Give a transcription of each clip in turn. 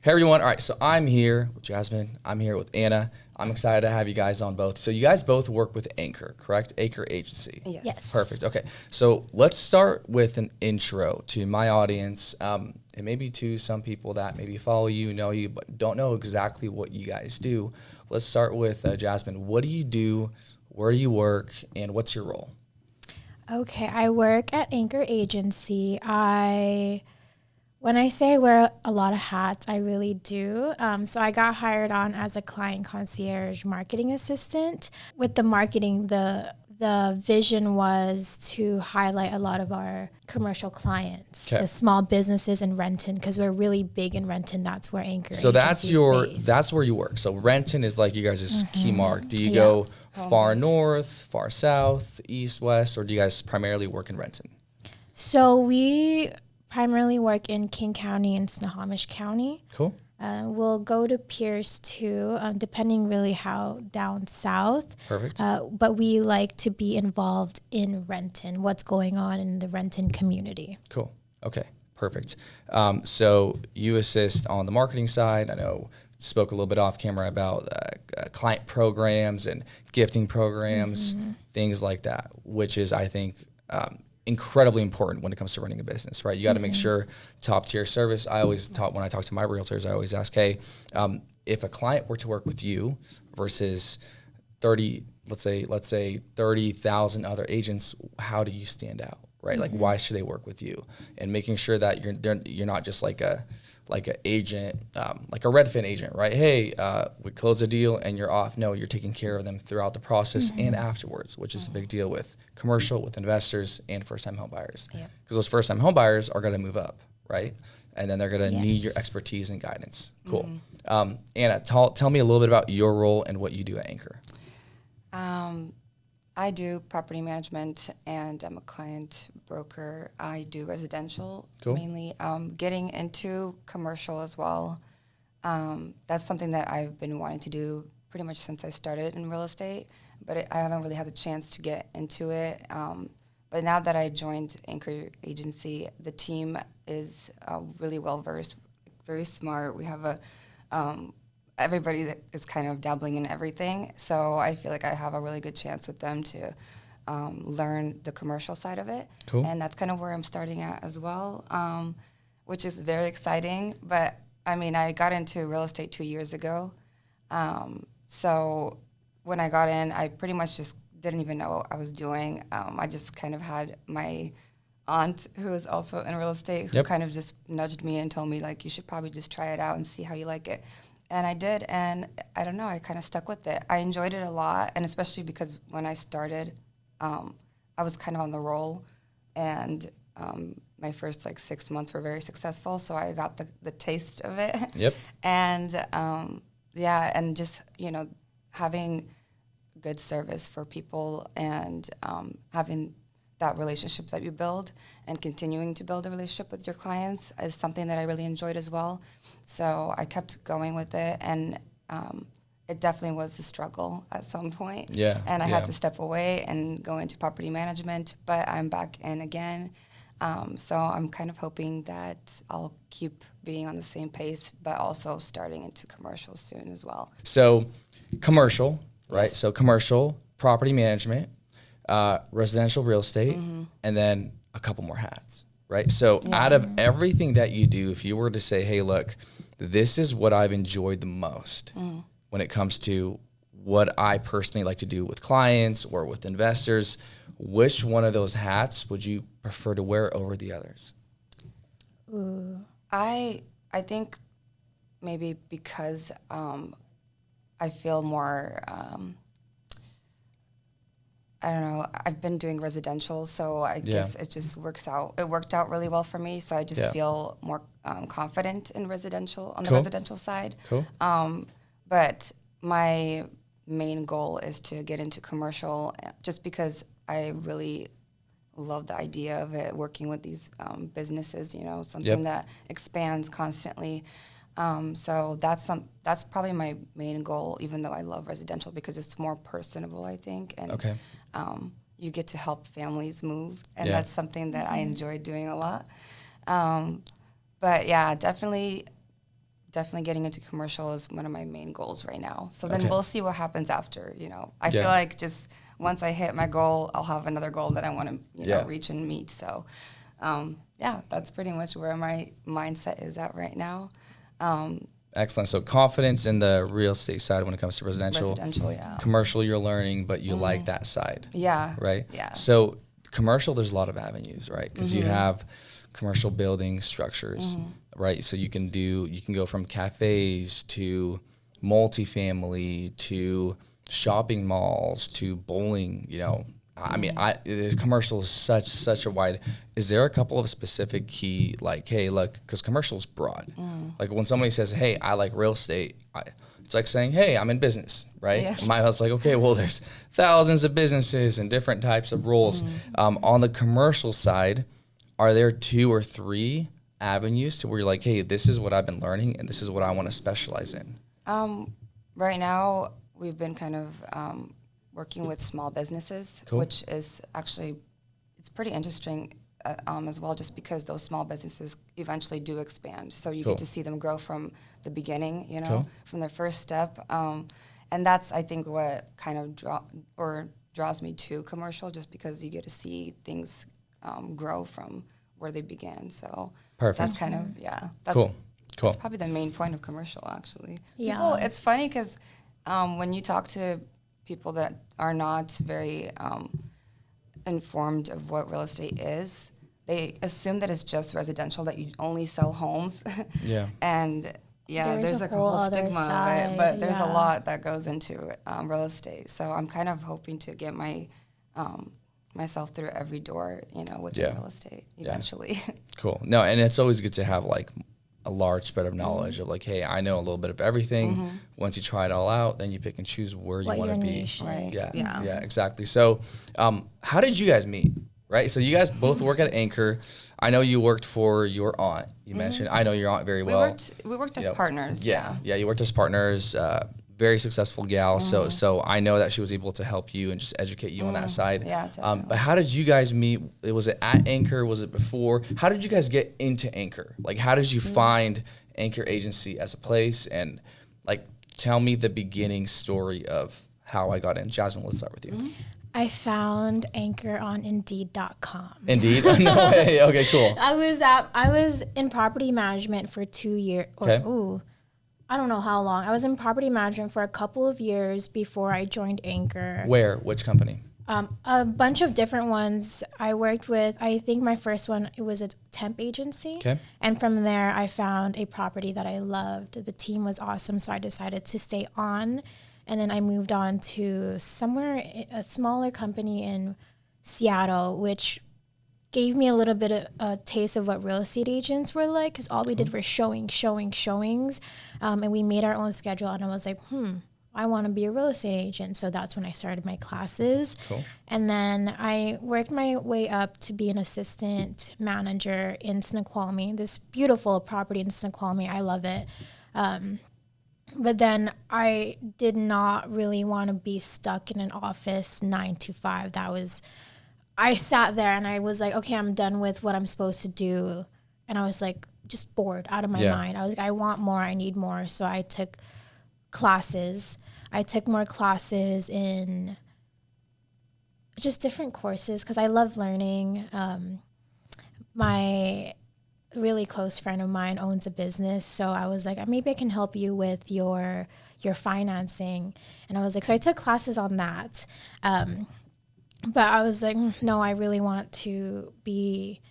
Hey everyone. All right, so I'm here with Jasmine. I'm here with Anna. I'm excited to have you guys on both. So you guys both work with Anchor, correct? Anchor Agency. Yes. Perfect. Okay. So let's start with an intro to my audience, and maybe to some people that maybe follow you, know you, but don't know exactly what you guys do. Let's start with Jasmine. What do you do? Where do you work? And what's your role? Okay, I work at Anchor Agency. When I say I wear a lot of hats, I really do. So I got hired on as a client concierge marketing assistant. With the marketing, the vision was to highlight a lot of our commercial clients, the small businesses in Renton, because we're really big in Renton. That's where Anchor So Agency is based. that's where you work. So Renton is like you guys' key mark. Do you go far north, far south, east, west, or do you guys primarily work in Renton? So we primarily work in King County and Snohomish County. Cool. We'll go to Pierce too, depending really how down south. Perfect. But we like to be involved in Renton, what's going on in the Renton community. Cool. Okay. Perfect. So you assist on the marketing side. I know spoke a little bit off camera about client programs and gifting programs, things like that, which is, I think, incredibly important when it comes to running a business, right? You got to make sure top tier service. I always when I talk to my realtors, I always ask, hey, if a client were to work with you versus 30,000 other agents, how do you stand out, right? Like, why should they work with you? And making sure that you're not just like an agent, like a Redfin agent, right? Hey, we close a deal and you're off. No, you're taking care of them throughout the process and afterwards, which is a big deal with commercial, with investors, and first-time home buyers. Because those first-time home buyers are going to move up, right? And then they're going to need your expertise and guidance. Cool. Anna, tell me a little bit about your role and what you do at Anchor. I do property management and I'm a client broker. I do residential mainly. Getting into commercial as well. That's something that I've been wanting to do pretty much since I started in real estate, but I haven't really had the chance to get into it. But now that I joined Anchor Agency, the team is really well-versed, very smart. We have everybody that is kind of dabbling in everything. So I feel like I have a really good chance with them to learn the commercial side of it. Cool. And that's kind of where I'm starting at as well, which is very exciting. But, I mean, I got into real estate 2 years ago. So when I got in, I pretty much just didn't even know what I was doing. I just kind of had my aunt, who is also in real estate, who kind of just nudged me and told me, like, you should probably just try it out and see how you like it. And I did, and I don't know, I kind of stuck with it. I enjoyed it a lot, and especially because when I started, I was kind of on the roll, and my first 6 months were very successful, so I got the taste of it. Yep. And and just, having good service for people and having that relationship that you build and continuing to build a relationship with your clients is something that I really enjoyed as well. So I kept going with it, and it definitely was a struggle at some point. Yeah. And I had to step away and go into property management, but I'm back in again. So I'm kind of hoping that I'll keep being on the same pace, but also starting into commercial soon as well. So commercial, right? So commercial, property management, residential real estate, and then a couple more hats, right? So out of everything that you do, if you were to say, hey, look, this is what I've enjoyed the most when it comes to what I personally like to do with clients or with investors, which one of those hats would you prefer to wear over the others? I think maybe because I feel more... I don't know. I've been doing residential, so I guess it just works out. It worked out really well for me, so I just feel more confident in residential, on the residential side. Cool. But my main goal is to get into commercial, just because I really love the idea of it, working with these businesses, something that expands constantly. So that's probably my main goal, even though I love residential, because it's more personable, I think. And you get to help families move, and that's something that I enjoy doing a lot. But yeah, definitely definitely getting into commercial is one of my main goals right now. So then Okay. we'll see what happens after, I feel like just once I hit my goal, I'll have another goal that I want to, reach and meet. So, that's pretty much where my mindset is at right now. Excellent. So confidence in the real estate side when it comes to residential. Residential, yeah. Commercial, you're learning, but you like that side. Yeah. Right? Yeah. So commercial, there's a lot of avenues, right? Because you have commercial building structures, right? So you can go from cafes to multifamily to shopping malls to bowling, I mean, commercial is such a wide. Is there a couple of specific key, like, hey, look, because commercial is broad. Like when somebody says, hey, I like real estate, it's like saying, hey, I'm in business, right? Yeah. My house, like, okay, well, there's thousands of businesses and different types of roles. On the commercial side, are there 2 or 3 avenues to where you're like, hey, this is what I've been learning and this is what I want to specialize in? Right now, we've been kind of working with small businesses, which is actually, it's pretty interesting as well, just because those small businesses eventually do expand. So you get to see them grow from the beginning, from their first step. And that's, I think, what kind of draws me to commercial, just because you get to see things grow from where they began. So Perfect. That's kind of, that's Cool. That's probably the main point of commercial, actually. Yeah. It's funny because when you talk to people that are not very informed of what real estate is, they assume that it's just residential, that you only sell homes. Yeah. And there's like a whole stigma of it, but there's a lot that goes into real estate. So I'm kind of hoping to get myself through every door, within real estate eventually. Cool. No, and it's always good to have like a large spread of knowledge of like, hey, I know a little bit of everything. Once you try it all out, then you pick and choose where you want to be. Right. Yeah, exactly. So how did you guys meet? Right. So you guys both work at Anchor. I know you worked for your aunt. You mentioned, I know your aunt very well. We worked as partners. Yeah. You worked as partners. Very successful gal. So I know that she was able to help you and just educate you on that side. Yeah, definitely. But how did you guys meet? Was it at Anchor? Was it before? How did you guys get into Anchor? Like, how did you find Anchor Agency as a place? And like, tell me the beginning story of how I got in. Jasmine, let's start with you. I found Anchor on Indeed.com. Indeed? No way. Okay, cool. I was in property management for 2 years. I don't know how long. I was in property management for a couple of years before I joined Anchor. Where? Which company? A bunch of different ones. I worked with, I think my first one, it was a temp agency. Okay. And from there, I found a property that I loved. The team was awesome, so I decided to stay on. And then I moved on to a smaller company in Seattle, which gave me a little bit of a taste of what real estate agents were like, because all we did was showings. And we made our own schedule. And I was like, I want to be a real estate agent. So that's when I started my classes. Cool. And then I worked my way up to be an assistant manager in Snoqualmie, this beautiful property in Snoqualmie. I love it. But then I did not really want to be stuck in an office 9 to 5. I sat there and I was like, okay, I'm done with what I'm supposed to do. And I was like, just bored out of my mind. I was like, I want more, I need more. So I took classes. I took more classes in just different courses because I love learning. My really close friend of mine owns a business. So I was like, maybe I can help you with your financing. And I was like, so I took classes on that. But I was like, no, I really want to be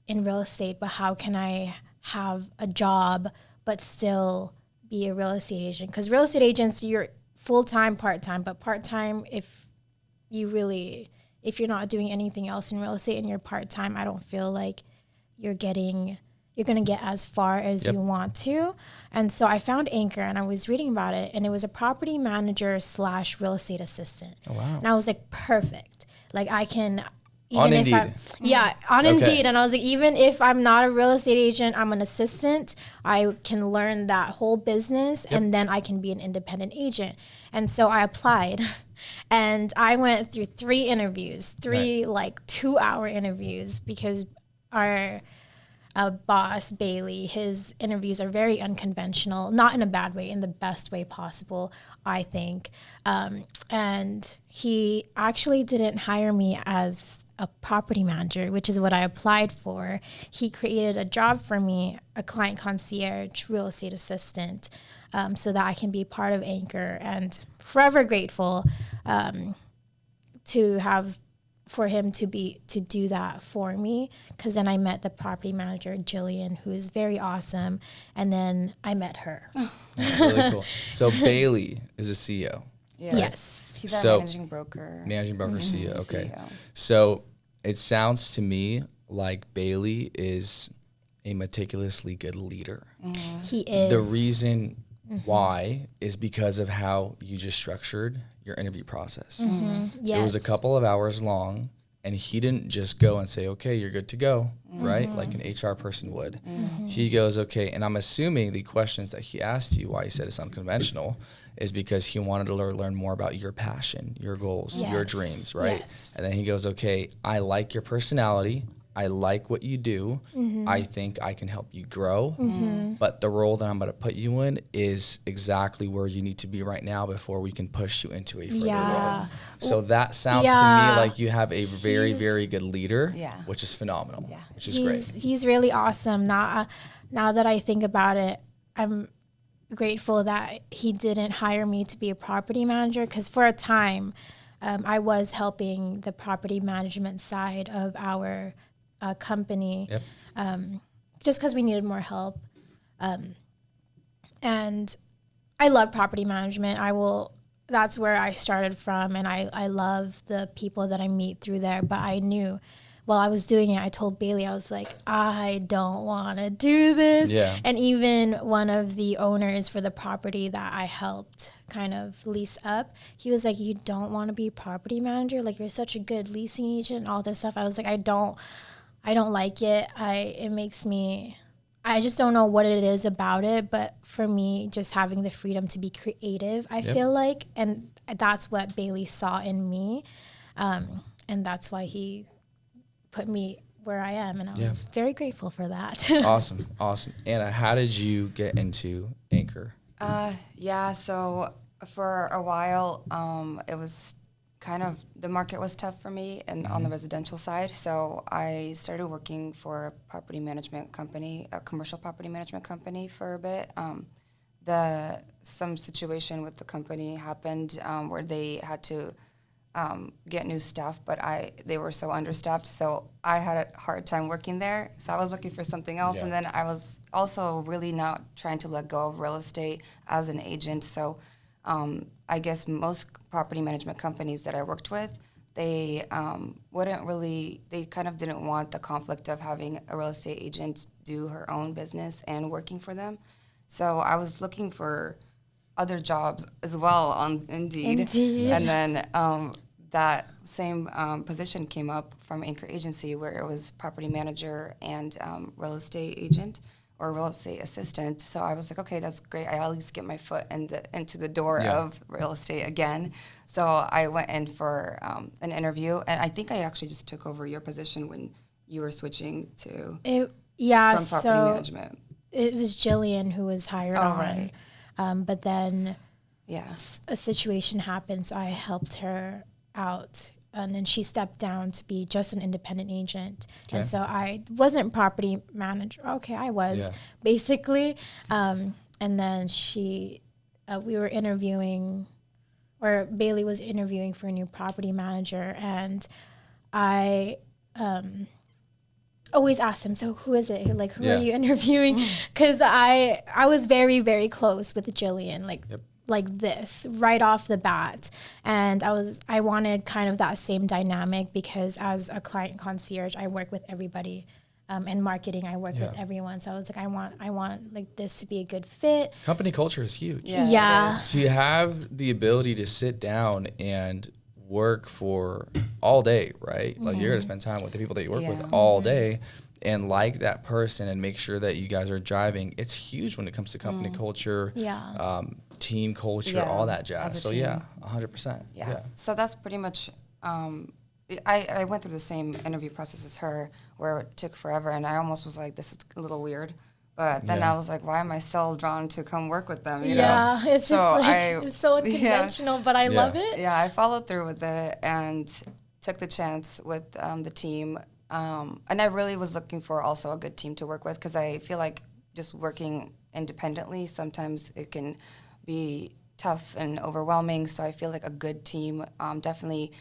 in real estate, but how can I have a job but still be a real estate agent? Because real estate agents, you're full-time, part-time, but part-time, if you're not doing anything else in real estate and you're part-time, I don't feel like you're going to get as far as you want to. And so I found Anchor and I was reading about it, and it was a property manager / real estate assistant. Oh, wow. And I was like, perfect. Like I can, on Indeed. On Indeed. And I was like, even if I'm not a real estate agent, I'm an assistant, I can learn that whole business and then I can be an independent agent. And so I applied and I went through 3 interviews, 3 like 2-hour interviews, because boss, Bailey, his interviews are very unconventional, not in a bad way, in the best way possible, I think. And he actually didn't hire me as a property manager, which is what I applied for. He created a job for me, a client concierge, real estate assistant, so that I can be part of Anchor, and forever grateful to have for him to do that for me, because then I met the property manager, Jillian, who is very awesome, and then I met her. That's really cool. So Bailey is a CEO. Yes. He's our managing broker. Managing broker, CEO. Okay. CEO. So it sounds to me like Bailey is a meticulously good leader. He is. The reason why is because of how you just structured your interview process. Yes. It was a couple of hours long, and he didn't just go and say, okay, you're good to go, right? Like an HR person would. He goes, okay, and I'm assuming the questions that he asked you, why he said it's unconventional, is because he wanted to learn more about your passion, your goals, your dreams, right? Yes. And then he goes, okay, I like your personality. I like what you do. I think I can help you grow. But the role that I'm going to put you in is exactly where you need to be right now before we can push you into a further role. So that sounds to me like you have a very, very good leader, which is phenomenal, which is great. He's really awesome. Now that I think about it, I'm grateful that he didn't hire me to be a property manager, because for a time I was helping the property management side of our company, just because we needed more help. And I love property management. That's where I started from, and I love the people that I meet through there. But I knew while I was doing it, I told Bailey, I was like, I don't want to do this. And even one of the owners for the property that I helped kind of lease up, he was like, you don't want to be a property manager? Like, you're such a good leasing agent, all this stuff. I was like, I don't like it. It makes me, I just don't know what it is about it. But for me, just having the freedom to be creative, I feel like, and that's what Bailey saw in me. And that's why he put me where I am. And I was very grateful for that. Awesome. Anna, how did you get into Anchor? So for a while, it was kind of, the market was tough for me and on the residential side. So I started working for a property management company, a commercial property management company for a bit. Some situation with the company happened where they had to get new staff, but they were so understaffed. So I had a hard time working there. So I was looking for something else. And then I was also really not trying to let go of real estate as an agent. So I guess most property management companies that I worked with, they they kind of didn't want the conflict of having a real estate agent do her own business and working for them. So I was looking for other jobs as well on Indeed. And then that same position came up from Anchor Agency, where it was property manager and real estate agent or real estate assistant. So I was like, okay, that's great. I at least get my foot into the door of real estate again. So I went in for an interview, and I think I actually just took over your position when you were switching to from property management. It was Jillian who was hired on. Right. But then a situation happened, so I helped her out. And then she stepped down to be just an independent agent. Okay. And so I wasn't property manager. Okay, I was, basically. And then we were interviewing, or Bailey was interviewing for a new property manager. And I always asked him, so who is it? Like, who are you interviewing? Because I was very, very close with Jillian, like this right off the bat. And I wanted kind of that same dynamic, because as a client concierge, I work with everybody. And marketing, I work with everyone. So I was like, I want like this to be a good fit. Company culture is huge. To have the ability to sit down and work for all day, right? Like, you're gonna spend time with the people that you work with all day, and like that person, and make sure that you guys are driving. It's huge when it comes to company culture, team culture, all that jazz. So 100%. So that's pretty much I went through the same interview process as her, where it took forever, and I almost was like, this is a little weird. But then I was like, why am I still drawn to come work with them? You know? It's so just like, it's so unconventional, but I love it. Yeah, I followed through with it and took the chance with the team. And I really was looking for also a good team to work with, because I feel like just working independently, sometimes it can be tough and overwhelming. So I feel like a good team definitely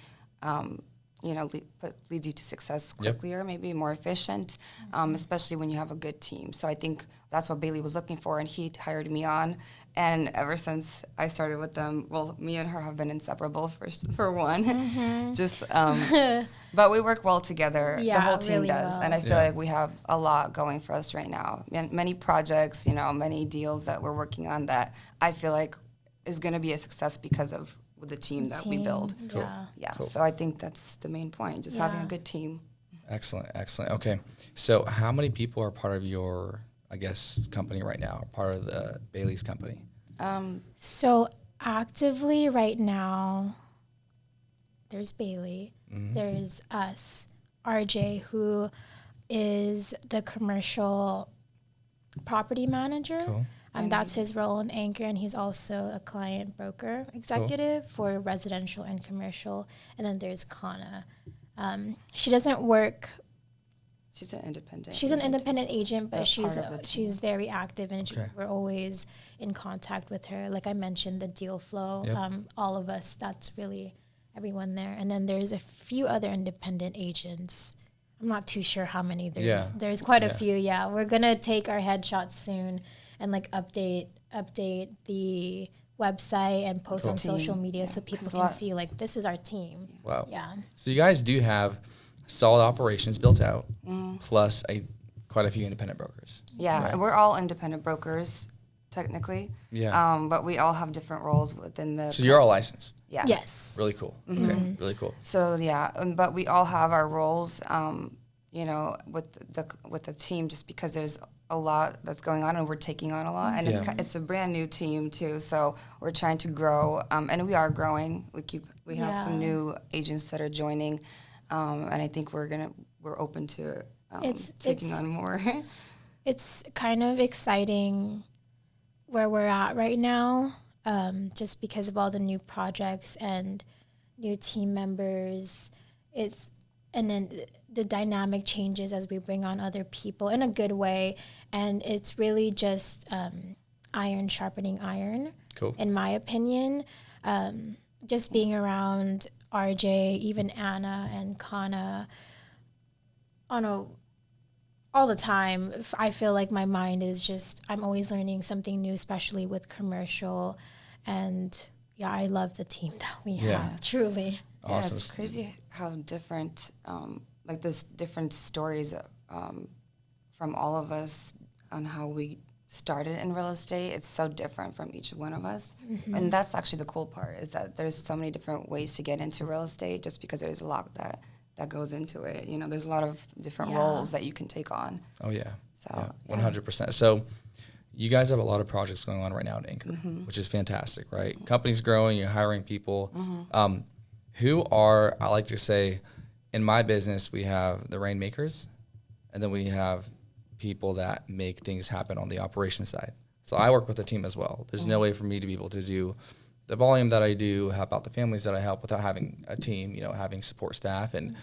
leads you to success quickly, or maybe more efficient, especially when you have a good team. So I think that's what Bailey was looking for, and he hired me on. And ever since I started with them, well, me and her have been inseparable for one. But we work well together. The whole team really does. Well. And I feel like we have a lot going for us right now. Many projects, many deals that we're working on that I feel like is going to be a success because of the team that we build. Cool. Yeah. Cool. So I think that's the main point, just having a good team. Excellent. Okay. So how many people are part of your, I guess, company right now, part of the Bailey's company? So actively right now, there's Bailey, there's us, RJ, who is the commercial property manager. Cool. That's his role in Anchor, and he's also a client broker executive for residential and commercial. And then there's Kana. She doesn't work. She's an independent. She's an independent agent, but she's very active, and we're always in contact with her. Like I mentioned, the deal flow. All of us. That's really everyone there. And then there's a few other independent agents. I'm not too sure how many there's. Yeah. There's quite a few. Yeah, we're gonna take our headshots soon and like update the website and post on social media so people can see like this is our team. Wow. Yeah. So you guys do have solid operations built out, plus quite a few independent brokers. Yeah, right? We're all independent brokers technically. Yeah. But we all have different roles within the. So you're all licensed. Yeah. Yes. Really cool. Okay. Really cool. So yeah, but we all have our roles. With the team, just because there's a lot that's going on and we're taking on a lot, and it's a brand new team too, so we're trying to grow, and we are growing. We have some new agents that are joining, and I think we're open to taking on more. It's kind of exciting where we're at right now, just because of all the new projects and new team members. And then the dynamic changes as we bring on other people in a good way. And it's really just iron sharpening iron, in my opinion. Just being around RJ, even Anna and Kana all the time, I feel like my mind is just, I'm always learning something new, especially with commercial. And yeah, I love the team that we have, truly. Awesome. Yeah, it's crazy how different, there's different stories from all of us on how we started in real estate. It's so different from each one of us. And that's actually the cool part, is that there's so many different ways to get into real estate, just because there's a lot that goes into it. There's a lot of different roles that you can take on. Oh, yeah. So 100%. So you guys have a lot of projects going on right now at Anchor, which is fantastic, right? Company's growing, you're hiring people. Who are, I like to say, in my business, we have the rainmakers, and then we have people that make things happen on the operations side. So I work with a team as well. There's no way for me to be able to do the volume that I do, help out the families that I help, without having a team, having support staff. And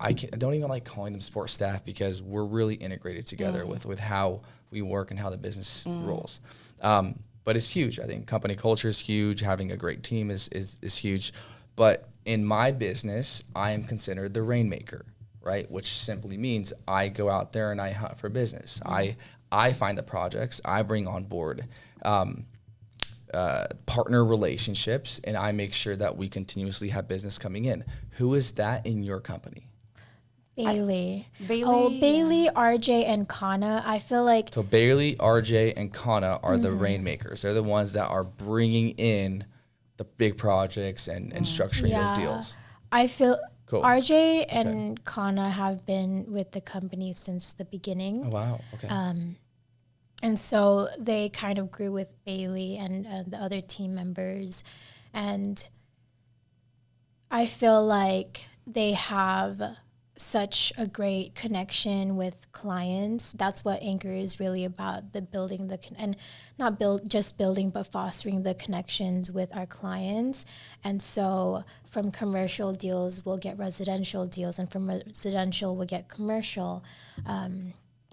I don't even like calling them support staff, because we're really integrated together with how we work and how the business rolls. But it's huge. I think company culture is huge. Having a great team is huge. But in my business, I am considered the rainmaker, right? Which simply means I go out there and I hunt for business. I find the projects. I bring on board partner relationships, and I make sure that we continuously have business coming in. Who is that in your company? Bailey. Bailey, RJ, and Kana. I feel like... So Bailey, RJ, and Kana are the rainmakers. They're the ones that are bringing in the big projects and structuring those deals. I feel RJ and Kana have been with the company since the beginning. Oh, wow. Okay. And so they kind of grew with Bailey and the other team members. And I feel like they have such a great connection with clients. That's what Anchor is really about, the building and not just building, but fostering the connections with our clients. And so from commercial deals, we'll get residential deals, and from residential, we'll get commercial.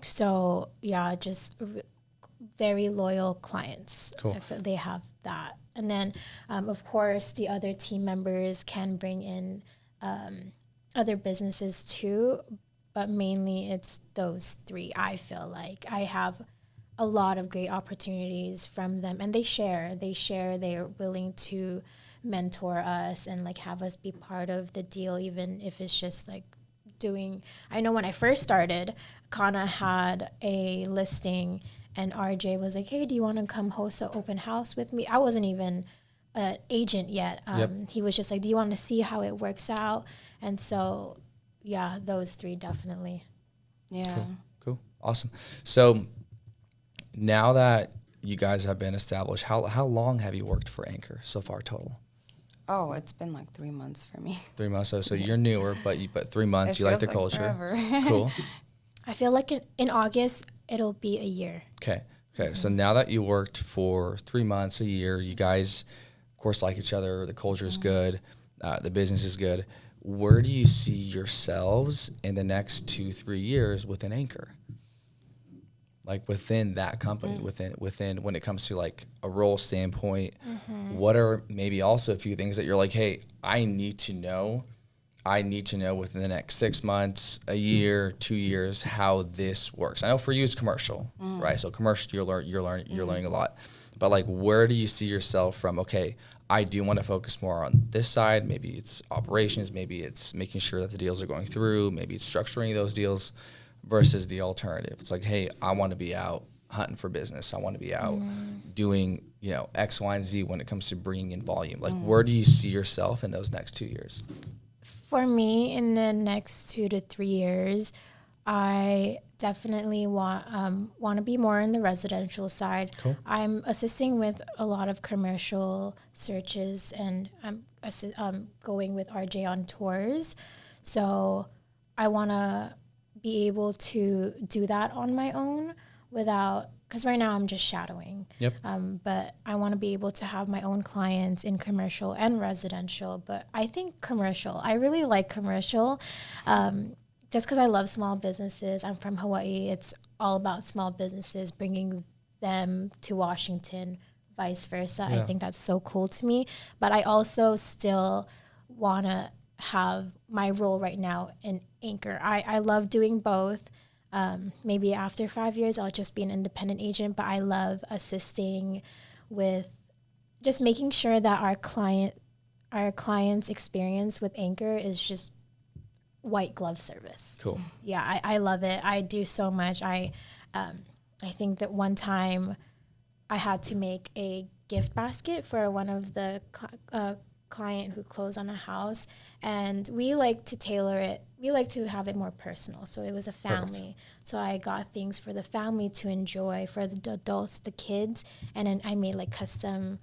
So yeah, just very loyal clients. Cool. If they have that. And then, of course, the other team members can bring in other businesses too, but mainly it's those three. I feel like I have a lot of great opportunities from them, and they share. They're willing to mentor us and like have us be part of the deal, even if it's just like I know when I first started, Kana had a listing, and RJ was like, hey, do you want to come host an open house with me? I wasn't even an agent yet. He was just like, do you want to see how it works out? And so, yeah, those three definitely. Yeah. Cool. Awesome. So now that you guys have been established, how long have you worked for Anchor so far total? Oh, it's been like 3 months for me. 3 months. So you're newer, but 3 months. You like the culture. Forever. Cool. I feel like in August, it'll be a year. Okay. So now that you worked for 3 months, a year, you guys, of course, like each other. The culture is good. The business is good. Where do you see yourselves in the next 2-3 years within Anchor? Like within that company, within when it comes to like a role standpoint, what are maybe also a few things that you're like, hey, I need to know within the next 6 months, a year, 2 years, how this works. I know for you it's commercial, right? So commercial, you're learning a lot. But like, where do you see yourself from? Okay, I do want to focus more on this side. Maybe it's operations. Maybe it's making sure that the deals are going through. Maybe it's structuring those deals versus the alternative. It's like, hey, I want to be out hunting for business. I want to be out doing, X, Y, and Z when it comes to bringing in volume. Like, where do you see yourself in those next 2 years? For me, in the next 2 to 3 years, I definitely want to be more in the residential side. Cool. I'm assisting with a lot of commercial searches, and I'm going with RJ on tours. So I want to be able to do that on my own because right now I'm just shadowing. Yep. But I want to be able to have my own clients in commercial and residential. But I think commercial, I really like commercial. Just because I love small businesses. I'm from Hawaii. It's all about small businesses, bringing them to Washington, vice versa. Yeah. I think that's so cool to me. But I also still want to have my role right now in Anchor. I love doing both. Maybe after 5 years, I'll just be an independent agent, but I love assisting with just making sure that our client's experience with Anchor is just white glove service. Cool. Yeah, I love it. I do so much. I think that one time I had to make a gift basket for one of the client who closed on a house, and we like to tailor it. We like to have it more personal. So it was a family. Perfect. So I got things for the family to enjoy, for the adults, the kids, and then I made like custom,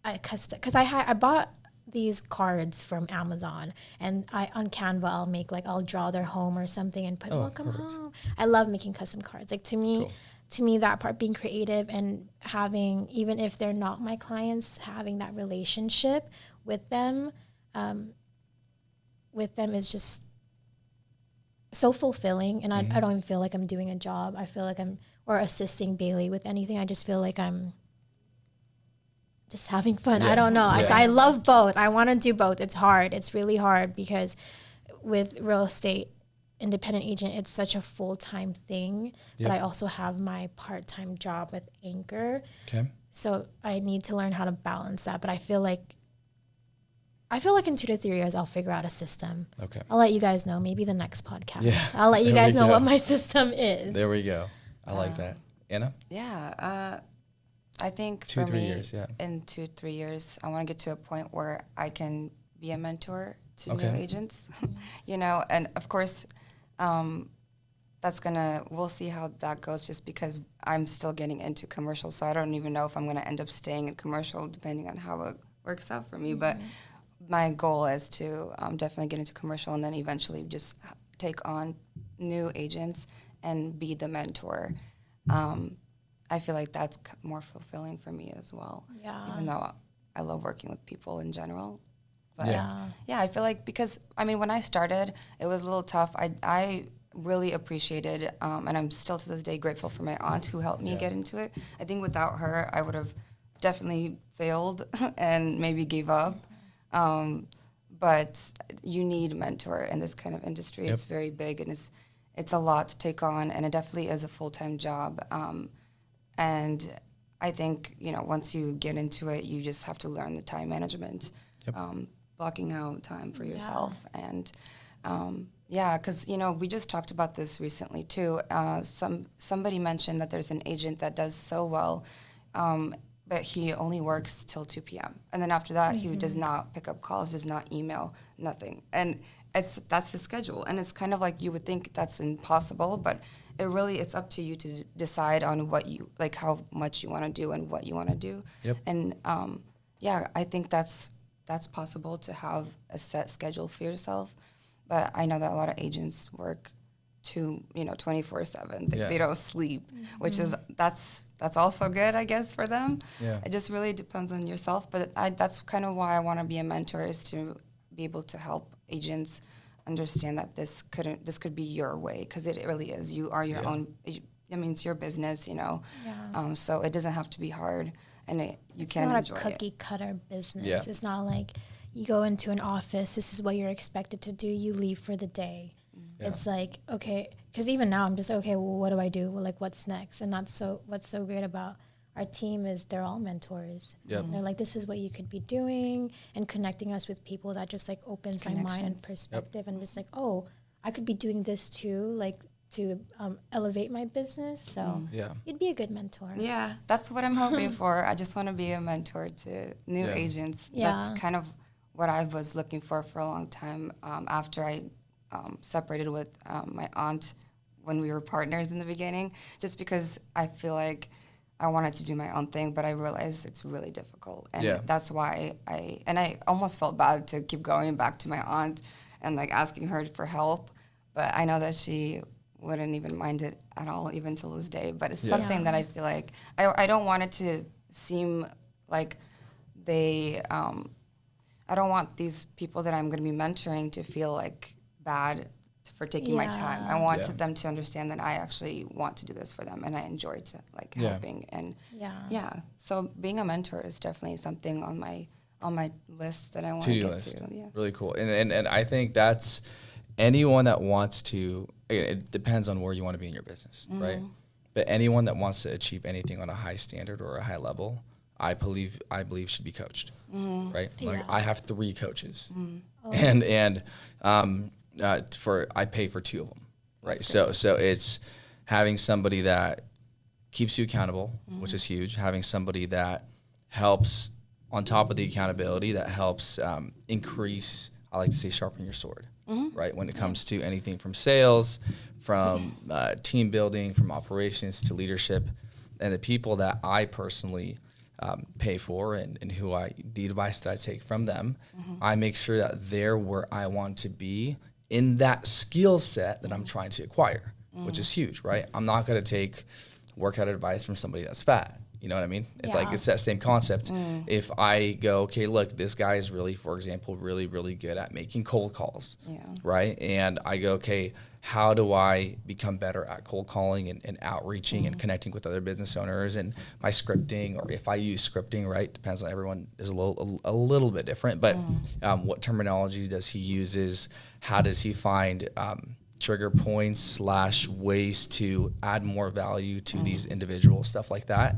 because I bought these cards from Amazon, and on Canva I'll draw their home or something and put welcome home. I love making custom cards. Like to me that part, being creative and having, even if they're not my clients, having that relationship with them is just so fulfilling. And I don't even feel like I'm doing a job. I feel like or assisting Bailey with anything. I just feel like I'm just having fun. Yeah. I don't know. Yeah. I love both. I want to do both. It's hard. It's really hard because with real estate, independent agent, it's such a full-time thing. Yep. But I also have my part-time job with Anchor. Okay. So I need to learn how to balance that. But I feel like in 2 to 3 years, I'll figure out a system. Okay. I'll let you guys know. Maybe the next podcast. Yeah. I'll let you there guys know what my system is. There we go. I like that. Anna? Yeah. I think 2 for 3 me, years, yeah. in 2-3 years, I want to get to a point where I can be a mentor to new agents, and of course, we'll see how that goes, just because I'm still getting into commercial. So I don't even know if I'm going to end up staying in commercial, depending on how it works out for me. But my goal is to definitely get into commercial and then eventually just take on new agents and be the mentor. I feel like that's more fulfilling for me as well. Yeah. Even though I love working with people in general. But Yeah. yeah, I feel like because, I mean, when I started, it was a little tough. I really appreciated, and I'm still to this day grateful for my aunt who helped me get into it. I think without her, I would have definitely failed and maybe gave up. But you need a mentor in this kind of industry. It's very big and it's a lot to take on, and it definitely is a full-time job. And I think, you know, once you get into it, you just have to learn the time management, blocking out time for yourself. And because, you know, we just talked about this recently too. Somebody mentioned that there's an agent that does so well, but he only works till 2 p.m. And then after that, he does not pick up calls, does not email, nothing. And that's his schedule. And it's kind of like you would think that's impossible, but it's up to you to decide on what you, like how much you want to do and what you want to do. And I think that's possible to have a set schedule for yourself. But I know that a lot of agents work 24/7. They don't sleep, which is that's also good, I guess, for them. It just really depends on yourself. But that's kind of why I want to be a mentor, is to be able to help agents understand that this could be your way, because it really is. You are your own. I mean, it's your business, you know. So it doesn't have to be hard, and you can enjoy it. It's not a cookie cutter business. It's not like you go into an office, this is what you're expected to do, you leave for the day. It's like, okay, because even now I'm just, okay, well, what do I do? Well, like, what's next? And what's so great about our team is they're all mentors. They're like, this is what you could be doing, and connecting us with people that just like opens my mind and perspective, and just like, oh, I could be doing this too, like to elevate my business. So you'd be a good mentor. Yeah, that's what I'm hoping for. I just want to be a mentor to new agents. That's kind of what I was looking for a long time. After I separated with my aunt when we were partners in the beginning, just because I feel like I wanted to do my own thing, but I realized it's really difficult. And that's why I almost felt bad to keep going back to my aunt and like asking her for help. But I know that she wouldn't even mind it at all, even till this day. But it's something that I feel like I don't want it to seem like I don't want these people that I'm going to be mentoring to feel like bad for taking my time. I want them to understand that I actually want to do this for them, and I enjoy helping. And so being a mentor is definitely something on my list that I want to get to. Yeah. Really cool. And I think that's anyone that wants to. It depends on where you want to be in your business, right? But anyone that wants to achieve anything on a high standard or a high level, I believe should be coached, right? Like I have 3 coaches, and I pay for 2 of them, right? So it's having somebody that keeps you accountable, which is huge. Having somebody that helps on top of the accountability, that helps increase. I like to say sharpen your sword, right? When it comes to anything from sales, from team building, from operations to leadership, and the people that I personally pay for and the advice that I take from them, I make sure that they're where I want to be in that skill set that I'm trying to acquire, which is huge, right? I'm not going to take workout advice from somebody that's fat. You know what I mean? It's like, it's that same concept. If I go, okay, look, this guy is really, for example, really, really good at making cold calls, right? And I go, okay, how do I become better at cold calling and outreaching and connecting with other business owners, and my scripting, or if I use scripting, right? Depends on everyone is a little bit different, but what terminology does he uses? How does he find trigger points / ways to add more value to these individuals, stuff like that?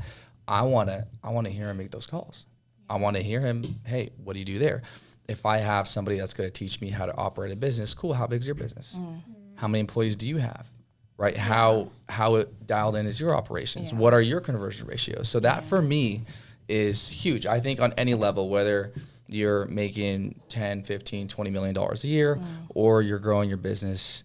I want to hear him make those calls. I want to hear him, hey, what do you do there? If I have somebody that's going to teach me how to operate a business, cool, how big is your business? How many employees do you have, right? How it dialed in is your operations? What are your conversion ratios? So that for me is huge. I think on any level, whether you're making 10, 15, $20 million a year, or you're growing your business,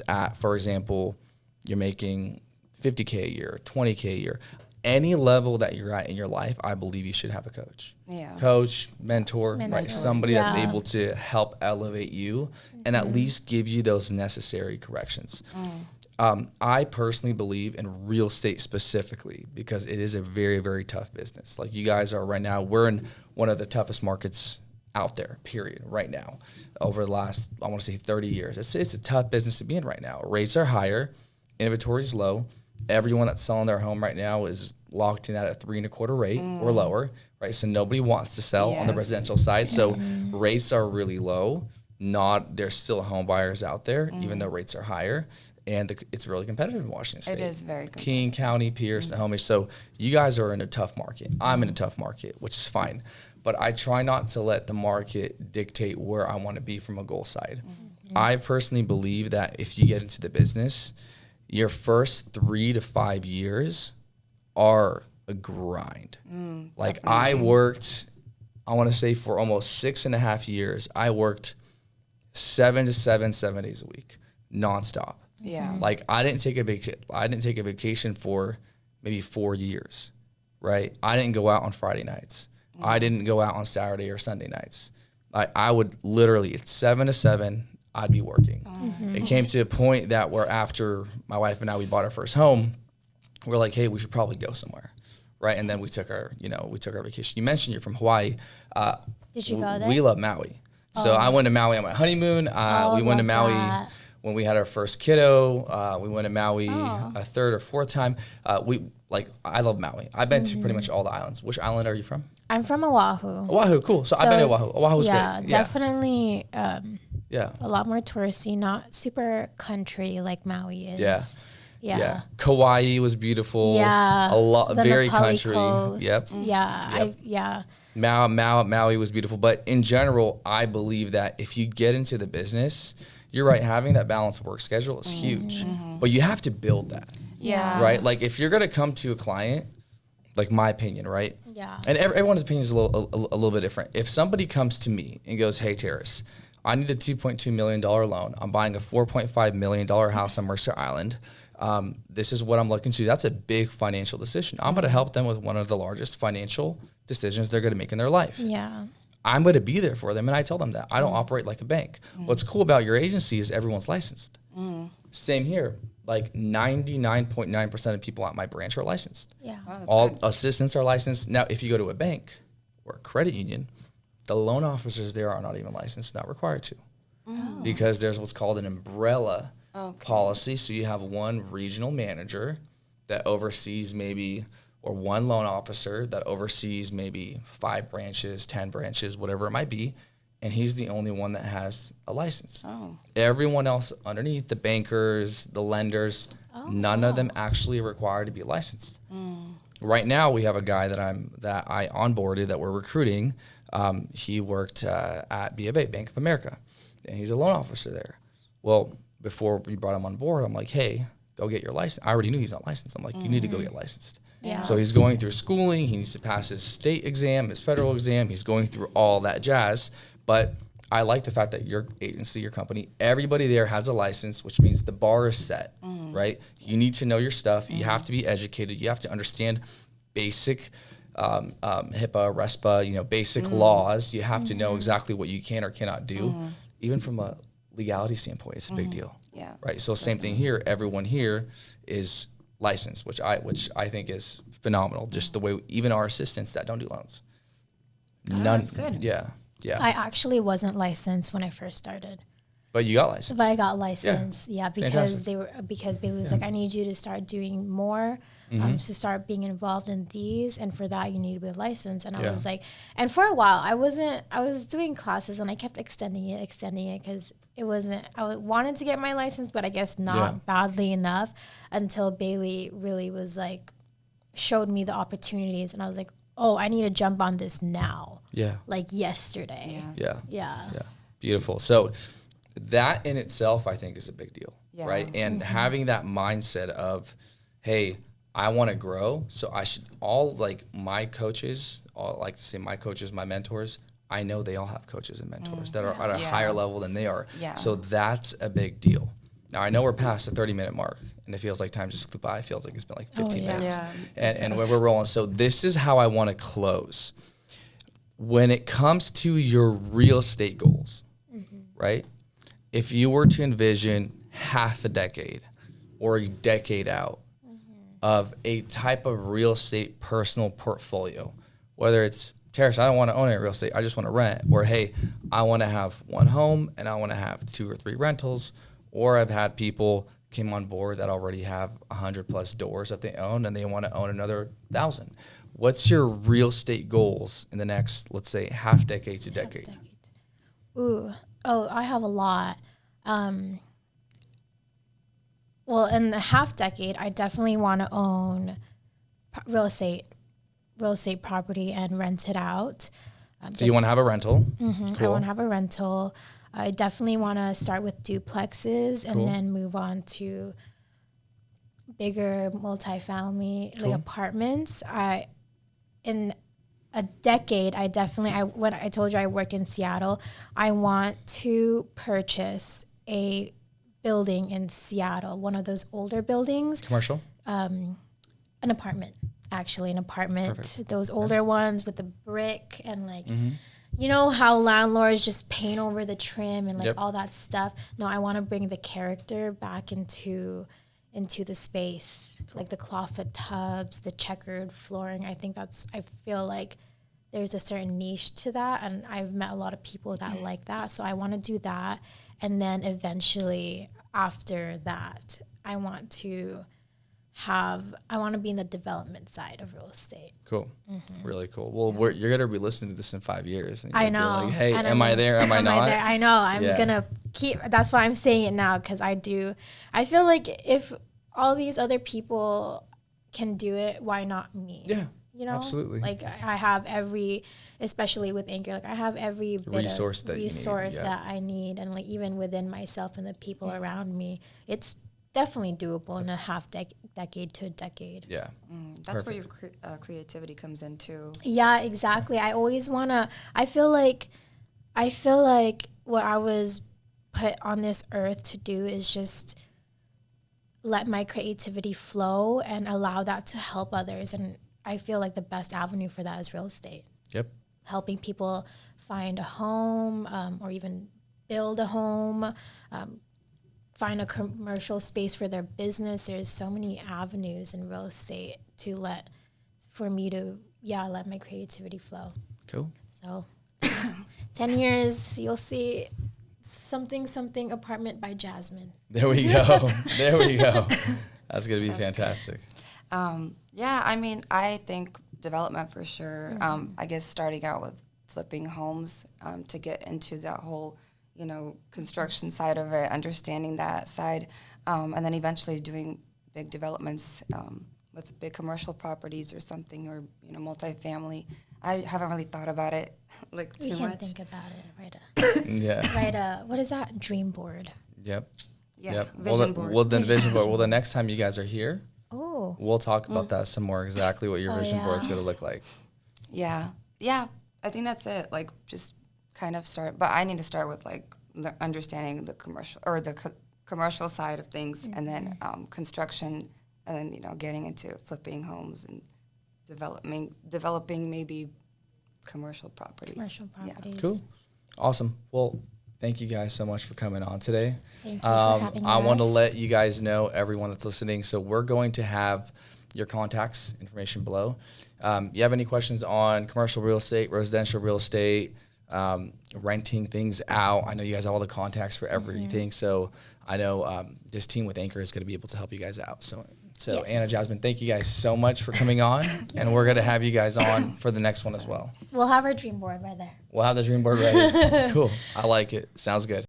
at, for example, you're making $50K a year, $20K a year. any level that you're at in your life, I believe you should have a coach. Yeah. Coach, mentor, right? Mentor. Somebody that's Yeah. able to help elevate you and at least give you those necessary corrections. I personally believe in real estate specifically because it is a very, very tough business. Like you guys are right now, we're in one of the toughest markets out there, period, right now. Over the last, I want to say 30 years. It's a tough business to be in right now. Rates are higher, inventory is low. Everyone that's selling their home right now is locked in at a 3.25% rate or lower, right? So nobody wants to sell on the residential side. So rates are really low. There's still home buyers out there, even though rates are higher. And it's really competitive in Washington State. It is very competitive. King County, Pierce, Snohomish. So you guys are in a tough market. I'm in a tough market, which is fine. But I try not to let the market dictate where I want to be from a goal side. I personally believe that if you get into the business, your first 3 to 5 years are a grind. Like definitely. I worked, I want to say for almost 6.5 years, I worked 7 days a week, nonstop. Yeah. Like I didn't take a vacation for maybe 4 years, right? I didn't go out on Friday nights. I didn't go out on Saturday or Sunday nights. I would literally, it's 7 to 7, I'd be working. It came to a point that where after my wife and I, we bought our first home, we're like, hey, we should probably go somewhere, right? And then we took our vacation. You mentioned you're from Hawaii. Did you go there? We love Maui. So I went to Maui on my honeymoon. We went to Maui when we had our first kiddo. We went to Maui a third or fourth time. I love Maui. I've been to pretty much all the islands. Which island are you from? I'm from Oahu. Oahu, cool. So I've been to Oahu. Oahu's great. Yeah, definitely a a lot more touristy, not super country like Maui is. Yeah. Kauai was beautiful. Yeah. A lot, the very Napali country. Coast. Yep. Yeah. Maui was beautiful. But in general, I believe that if you get into the business, you're right, having that balanced work schedule is huge. But you have to build that. Yeah. Right? Like if you're going to come to a client, like my opinion, right? Yeah. And everyone's opinion is a little bit different. If somebody comes to me and goes, hey, Taras, I need a $2.2 million loan. I'm buying a $4.5 million house on Mercer Island. This is what I'm looking to. That's a big financial decision. I'm going to help them with one of the largest financial decisions they're going to make in their life. Yeah. I'm going to be there for them, and I tell them that. I don't operate like a bank. What's cool about your agency is everyone's licensed. Same here. Like 99.9% of people at my branch are licensed. Yeah. Wow, All good. assistants are licensed. Now, if you go to a bank or a credit union, the loan officers there are not even licensed, not required to. Because there's what's called an umbrella policy. So you have one regional manager that oversees or one loan officer that oversees maybe 5 branches, 10 branches, whatever it might be. And he's the only one that has a license. Everyone else underneath, the bankers, the lenders, none of them actually are required to be licensed. Right now, we have a guy that I onboarded that we're recruiting. He worked at B of A, Bank of America, and he's a loan officer there. Well, before we brought him on board, I'm like, hey, go get your license. I already knew he's not licensed. I'm like, you need to go get licensed. Yeah. So he's going through schooling. He needs to pass his state exam, his federal exam. He's going through all that jazz. But I like the fact that your agency, your company, everybody there has a license, which means the bar is set, right? You need to know your stuff. You have to be educated. You have to understand basic HIPAA, RESPA, basic laws. You have to know exactly what you can or cannot do. Even from a legality standpoint, it's a big deal. Yeah. Right. So same thing here. Everyone here is licensed, which I think is phenomenal. Just the way even our assistants that don't do loans. That's good. Yeah. Yeah. I actually wasn't licensed when I first started. But you got licensed. But I got licensed. Yeah, because Fantastic. Bailey was like, I need you to start doing more, to start being involved in these, and for that you need to be licensed. And I was like, and for a while I was doing classes and I kept extending it because I wanted to get my license, but I guess not badly enough until Bailey really was like, showed me the opportunities, and I was like, oh, I need to jump on this now. Yeah. Like yesterday. Yeah. Beautiful. So that in itself, I think, is a big deal, right? And having that mindset of, hey, I want to grow, so I should my coaches, my mentors, I know they all have coaches and mentors that are at a higher level than they are. Yeah. So that's a big deal. Now, I know we're past the 30-minute mark, and it feels like time just flew by. It feels like it's been like 15 minutes. Yeah. And we're rolling. So this is how I want to close. When it comes to your real estate goals, right? If you were to envision half a decade or a decade out of a type of real estate personal portfolio, whether it's, Taras, I don't want to own any real estate, I just want to rent, or hey, I want to have one home and I want to have 2 or 3 rentals, or I've had people came on board that already have 100 plus doors that they own and they want to own another 1,000. What's your real estate goals in the next, let's say, half decade to decade? I have a lot. Well, in the half decade, I definitely want to own real estate property and rent it out. So you want to have a rental? Cool. I want to have a rental. I definitely want to start with duplexes and then move on to bigger multifamily like apartments. In a decade, when I told you I worked in Seattle, I want to purchase a building in Seattle, one of those older buildings. Commercial? An apartment, actually, Perfect. Those older ones with the brick and like, you know how landlords just paint over the trim and like all that stuff. No, I want to bring the character back into the space, like the clawfoot tubs, the checkered flooring. I feel like there's a certain niche to that, and I've met a lot of people that like that. So I want to do that, and then eventually after that, I want to be in the development side of real estate. Cool. Really cool. Well, you're going to be listening to this in 5 years. And I know. Like, hey, am I there? Am I not? I know. I'm going to that's why I'm saying it now, because I feel like if all these other people can do it, why not me? Yeah. You know? Absolutely. Like I have especially with Anchor, like I have every bit resource that I need. And like even within myself and the people around me, it's definitely doable in a half decade to a decade. Yeah. That's where your creativity comes in too. Yeah, exactly. I always I feel like what I was put on this earth to do is just let my creativity flow and allow that to help others. And I feel like the best avenue for that is real estate. Yep. Helping people find a home, or even build a home, find a commercial space for their business. There's so many avenues in real estate for me to let my creativity flow. Cool. So 10 years, you'll see something apartment by Jasmine. There we go. There we go. That's going to be fantastic. I mean, I think development for sure. I guess starting out with flipping homes to get into that whole, construction side of it, understanding that side, and then eventually doing big developments with big commercial properties or something, or multifamily. I haven't really thought about it like too much. You can think about it, Write what is that? Dream board. Yep. Yeah. Yep. Vision board. Well, then vision board. Well, the next time you guys are here, oh, we'll talk about that some more. Exactly what your vision board is going to look like. Yeah. I think that's it. Like, just kind of start, but I need to start with like understanding the commercial side of things, and then construction, and then getting into flipping homes and developing maybe commercial properties. Yeah. Cool. Awesome. Well, thank you guys so much for coming on today. Thank you for having I us. want to let you guys know, everyone that's listening, so we're going to have your contacts information below. You have any questions on commercial real estate, residential real estate, renting things out? I know you guys have all the contacts for everything, so I know this team with Anchor is going to be able to help you guys out. So yes. Anna, Jasmine, thank you guys so much for coming on, and we're going to have you guys on for the next one as well. We'll have our dream board right there. We'll have the dream board ready. Cool. I like it. Sounds good.